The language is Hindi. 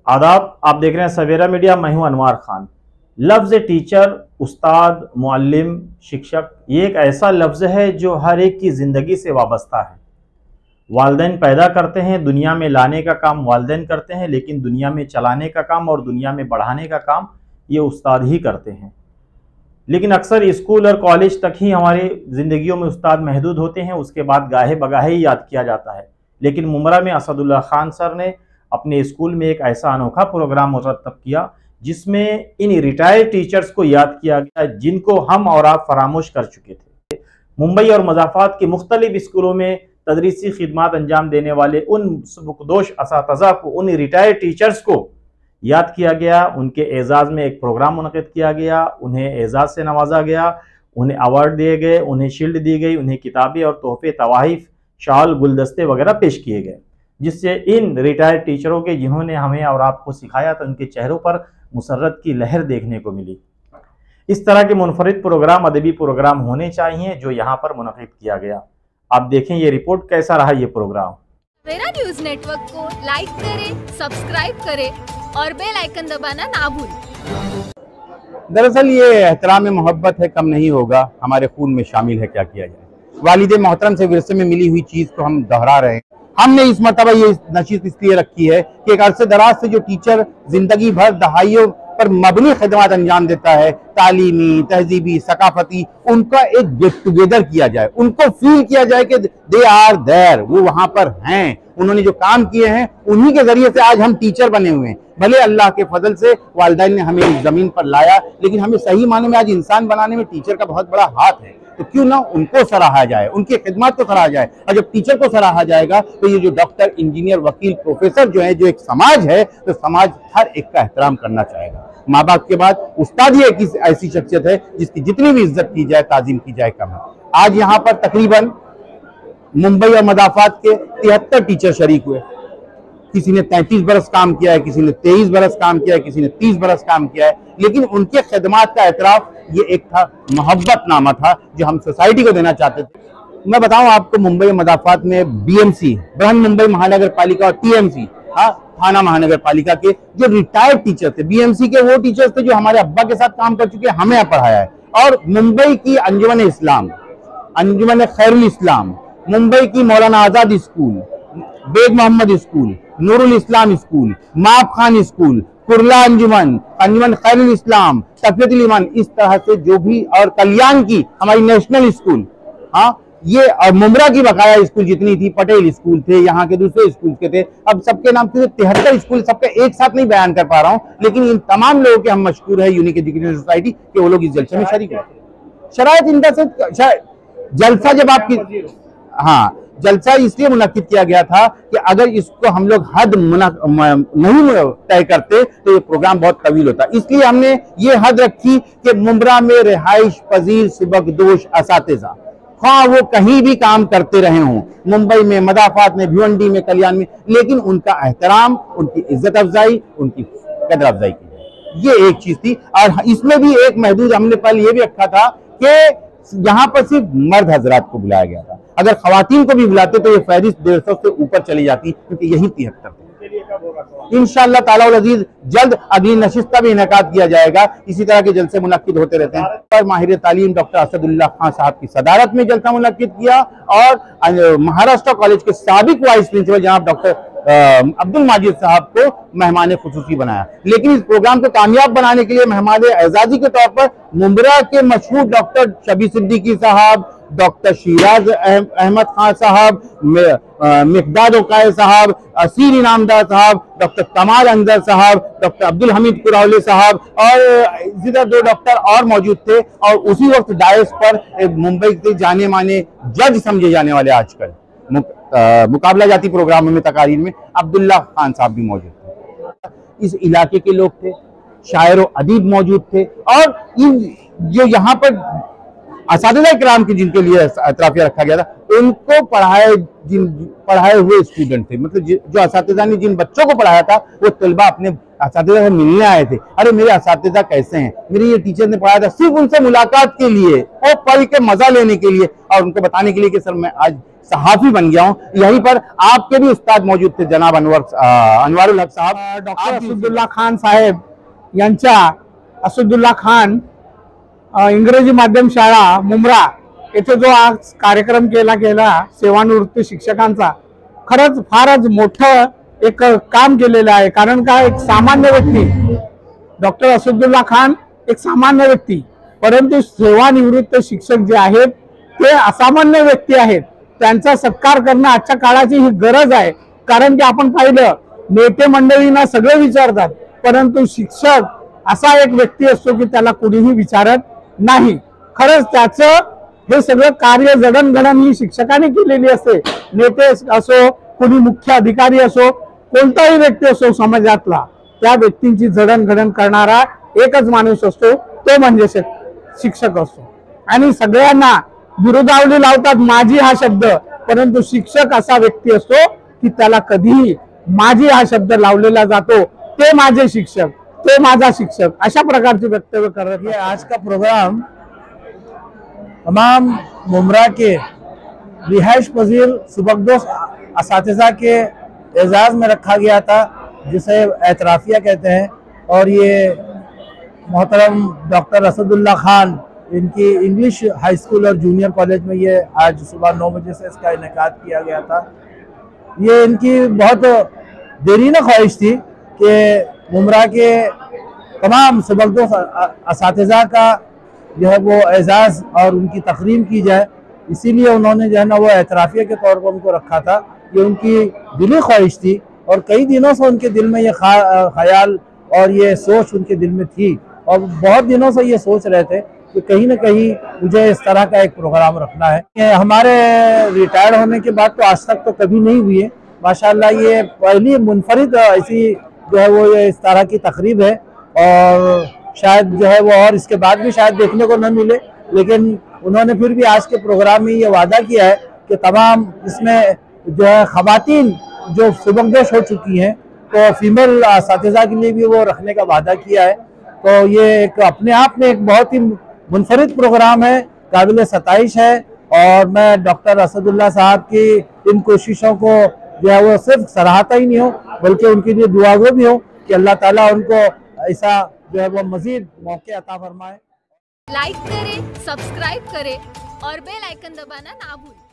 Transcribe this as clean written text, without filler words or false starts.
आदाब। आप देख रहे हैं सवेरा मीडिया। मैं हूं अनवार खान। लफ्ज़ टीचर, उस्ताद, मुअल्लिम, शिक्षक ये एक ऐसा लफ्ज़ है जो हर एक की ज़िंदगी से वाबस्ता है। वालिदैन पैदा करते हैं, दुनिया में लाने का काम वालिदैन करते हैं, लेकिन दुनिया में चलाने का काम और दुनिया में बढ़ाने का काम ये उस्ताद ही करते हैं। लेकिन अक्सर स्कूल और कॉलेज तक ही हमारी ज़िंदगियों में उस्ताद महदूद होते हैं, उसके बाद गाहे बगाहे ही याद किया जाता है। लेकिन मुमरा में असदुल्ला खान सर ने अपने स्कूल में एक ऐसा अनोखा प्रोग्राम मुरतब किया जिसमें इन रिटायर्ड टीचर्स को याद किया गया जिनको हम और आप फरामोश कर चुके थे। मुंबई और मज़ाफ़ात के मुख्तलिफ स्कूलों में तदरीसी खिदमात अंजाम देने वाले उन सबकदोश असातिज़ा को, उन रिटायर्ड टीचर्स को याद किया गया। उनके एजाज़ में एक प्रोग्राम मुनक़िद किया गया, उन्हें एजाज़ से नवाजा गया, उन्हें अवार्ड दिए गए, उन्हें शील्ड दी गई, उन्हें किताबें और तोहफे, तवाहिफ, शाल, गुलदस्ते वगैरह पेश किए गए, जिससे इन रिटायर्ड टीचरों के जिन्होंने हमें और आपको सिखाया तो उनके चेहरों पर मुसर्रत की लहर देखने को मिली। इस तरह के मुनफरिद प्रोग्राम, अदबी प्रोग्राम होने चाहिए जो यहाँ पर मुनक़िद किया गया। आप देखें ये रिपोर्ट, कैसा रहा ये प्रोग्राम। सवेरा न्यूज़ नेटवर्क को लाइक करें, सब्सक्राइब करें और बेल आइकन दबाना ना भूलें। दरअसल ये एहतराम मोहब्बत है, कम नहीं होगा, हमारे खून में शामिल है, क्या किया जाए। वालिद मोहतरम से विरसे में मिली हुई चीज़ को हम दोहरा रहे हैं। हमने इस मरतबा ये नशीत इसलिए रखी है कि एक अरसे दराज से जो टीचर जिंदगी भर दहाइयों पर मबनी खिदमत अंजाम देता है, तालीमी, तहजीबी, सकाफती, उनका एक गेट टुगेदर किया जाए, उनको फील किया जाए कि दे आर देयर, वो वहां पर हैं, उन्होंने जो काम किए हैं उन्हीं के जरिए से आज हम टीचर बने हुए हैं। भले अल्लाह के फजल से वालिदैन ने हमें इस जमीन पर लाया, लेकिन हमें सही माने में आज इंसान बनाने में टीचर का बहुत बड़ा हाथ है। तो क्यों ना उनको सराहा जाए, उनकी खिदमत को सराहा जाए। और जब टीचर को सराहा जाएगा तो ये जो डॉक्टर, इंजीनियर, वकील, प्रोफेसर जो है, जो एक समाज है, तो समाज हर एक का एहतराम करना चाहेगा। माँ बाप के बाद उस्ताद ही एक ऐसी शख्सियत है जिसकी जितनी भी इज्जत की जाए, ताजीम की जाए, कम है। आज यहाँ पर तकरीबन मुंबई और मज़ाफ़ात के 73 टीचर शरीक हुए। किसी ने 33 बरस काम किया है, किसी ने 23 बरस काम किया है, किसी ने 30 बरस काम किया है, लेकिन उनके खिदमात का एतराफ़ ये एक था, मोहब्बतनामा था जो हम सोसाइटी को देना चाहते थे। मैं बताऊं आपको, मुंबई मज़ाफ़ात में बीएमसी, बृहन मुंबई महानगर पालिका, और टीएमसी, थाना महानगर पालिका के जो रिटायर्ड टीचर थे, बीएमसी के वो टीचर्स थे जो हमारे अब्बा के साथ काम कर चुके, हमें पढ़ाया है। और मुंबई की अंजुमन इस्लाम, अंजुमन खैरुल इस्लाम, मुंबई की Maulana Azad school, Baig Mohammed school, Noorul Islam school, Maaf Khan school, Kurla Anjuman, Anjuman Khairul Islam, Taqwiyatul Iman, इस तरह से जो भी, और कल्याण की हमारी नेशनल स्कूल, ये, और मुमरा की बकाया स्कूल जितनी थी, पटेल स्कूल थे, यहाँ के दूसरे स्कूल के थे, अब सबके नाम से 73 स्कूल, सबके एक साथ नहीं बयान कर पा रहा हूँ, लेकिन इन तमाम लोगों के हम मशकूर है, यूनिक एजुकेशन सोसाइटी के, वो लोग इस जलसे में शरीक हुए। शरायत इनका से जलसा जब आपकी, जलसा इसलिए मुनक्किद किया गया था कि अगर इसको हम लोग हद नहीं तय करते तो ये प्रोग्राम बहुत तवील होता, इसलिए हमने ये हद रखी कि मुमरा में रिहाइश पजीर सबकदोश असातिज़ा, हाँ वो कहीं भी काम करते रहे हों, मुंबई में, मज़ाफ़ात में, भिवंडी में, कल्याण में, लेकिन उनका एहतराम, उनकी इज्जत अफजाई, उनकी कदर अफजाई की जाए, ये एक चीज थी। और इसमें भी एक महदूद हमने पहले ये भी रखा था कि यहाँ पर सिर्फ मर्द हजरात को बुलाया गया था, अगर खवातीन को भी बुलाते तो ये फहरिस्त 150 से ऊपर चली जाती, क्योंकि यही 73 थे। इंशाअल्लाह ताला अल अजीज जल्द अगली नशिस्त का भी इनेकाद किया जाएगा। इसी तरह के जलसे मुनक्किद होते रहते हैं। और माहिर तालीम डॉक्टर असदुल्ला खान साहब की सदारत में जलसा मुनक्किद किया, और महाराष्ट्र कॉलेज के साबिक वाइस प्रिंसिपल जनाब डॉक्टर अब्दुल माजिद साहब को मेहमान खुसूसी बनाया। लेकिन इस प्रोग्राम को कामयाब बनाने के लिए मेहमान एजाजी के तौर पर मुंबरा के मशहूर डॉक्टर शबी सिद्दीकी साहब, डॉक्टर शिराज अहमद खान साहब, मिकदाद ओकाय साहब, असीर इनामदार साहब, डॉक्टर कमाल अंजर साहब, डॉक्टर अब्दुल हमीद कुरौली साहब, और इसी तरह 2 डॉक्टर और मौजूद थे। और उसी वक्त डायस पर मुंबई के जाने माने जज समझे जाने वाले आजकल मुकाबला जाती प्रोग्रामों में, तकारीर में अब्दुल्ला खान साहब भी मौजूद थे। इस इलाके के लोग थे, शायर व अदीब मौजूद थे, और इन जो यहाँ पर असातिज़ा किराम की जिनके लिए अतराफिया रखा गया था, उनको पढ़ाए हुए स्टूडेंट थे, मतलब जो असातिज़ा ने जिन बच्चों को पढ़ाया था वो तलबा अपने असातिज़ा से मिलने आए थे। अरे मेरे असातिज़ा कैसे हैं, मेरे ये टीचर ने पढ़ाया था, सिर्फ उनसे मुलाकात के लिए, वो पढ़ के मजा लेने के लिए, और उनको बताने के लिए कि सर मैं आज सहाफी बन गया हूँ। यहीं पर आपके भी उस्ताद मौजूद थे, जनाब अनवारुल हक साहब। डॉक्टर असदुल्ला खान साहेब यांच्या असदुल्ला खान इंग्रजी माध्यम शाळा मुंब्रा येथे जो आज कार्यक्रम केला सेवानिवृत्त शिक्षकांचा, खरंच फारच मोठं एक काम केलेलं आहे। कारण काय, एक सामान्य व्यक्ती डॉक्टर असदुल्ला खान एक सामान्य व्यक्ती, परंतु सेवानिवृत्त शिक्षक जे आहेत ते असामान्य व्यक्ती आहेत। त्यांचा सत्कार करणं आजच्या काळाची ही गरज आहे। कारण की आपण पाहिलं, नेते मंडळींना सगळे विचारतात, परंतु शिक्षक असा एक व्यक्ती असतो की त्याला कुणीही विचारत नाही। खरंच त्याचं हे सगळं कार्य जडणघडण ही शिक्षकाने केलेली असते। नेते असो, कुणी मुख्य अधिकारी असो, कोणताही व्यक्ती असो समाजातला, त्या व्यक्तींची जडणघडण करणारा एकच माणूस असतो, तो म्हणजे शिक्षक असतो। आणि सगळ्यांना विरोधावली लावतात माझी हा शब्द, परंतु शिक्षक असा व्यक्ती असतो की त्याला कधीही माझी हा शब्द लावलेला जातो। ते माझे शिक्षक, ते माझा शिक्षक, अशा प्रकारचे वक्तव्य करत। ये आज का प्रोग्राम तमाम मुमरा के रिहाइश पजीर सुबकदोश असातिज़ा के एजाज़ में रखा गया था, जिसे एतराफ़िया कहते हैं। और ये मोहतरम डॉक्टर असदुल्ला खान, इनकी इंग्लिश हाई स्कूल और जूनियर कॉलेज में ये आज सुबह 9 बजे से इसका इनेकाद किया गया था। ये इनकी बहुत देरीना ख्वाहिश थी कि मुमरा के तमाम सबकदोश असातिज़ा का जो है वो एजाज़ और उनकी तकरीम की जाए, इसीलिए उन्होंने जो है ना वो एतराफ़िया के तौर पर उनको रखा था। ये उनकी दिली ख्वाहिश थी और कई दिनों से उनके दिल में ये ख्याल और ये सोच उनके दिल में थी, और बहुत दिनों से ये सोच रहे थे कि कहीं ना कहीं मुझे इस तरह का एक प्रोग्राम रखना है। हमारे रिटायर होने के बाद तो आज तक तो कभी नहीं हुई है माशाल्लाह। ये पहली मुनफरिद ऐसी जो है वो ये इस तरह की तकरीब है, और शायद जो है वो और इसके बाद भी शायद देखने को न मिले। लेकिन उन्होंने फिर भी आज के प्रोग्राम में ये वादा किया है कि तमाम इसमें जो है ख़वातीन जो सुबकदोश हो चुकी हैं, तो फीमेल असातिज़ा के लिए भी वो रखने का वादा किया है। तो ये एक अपने आप में एक बहुत ही मुनफरिद प्रोग्राम है, काबिल सताइश है। और मैं डॉक्टर असदुल्ला साहब की इन कोशिशों को जो है वो सिर्फ सराहता ही नहीं हो, बल्कि उनके लिए दुआगो भी हो कि अल्लाह ताला उनको ऐसा जो है वो मजीद मौके अता फरमाए। लाइक करें, सब्सक्राइब करें और बेल आइकन दबाना ना भूलें।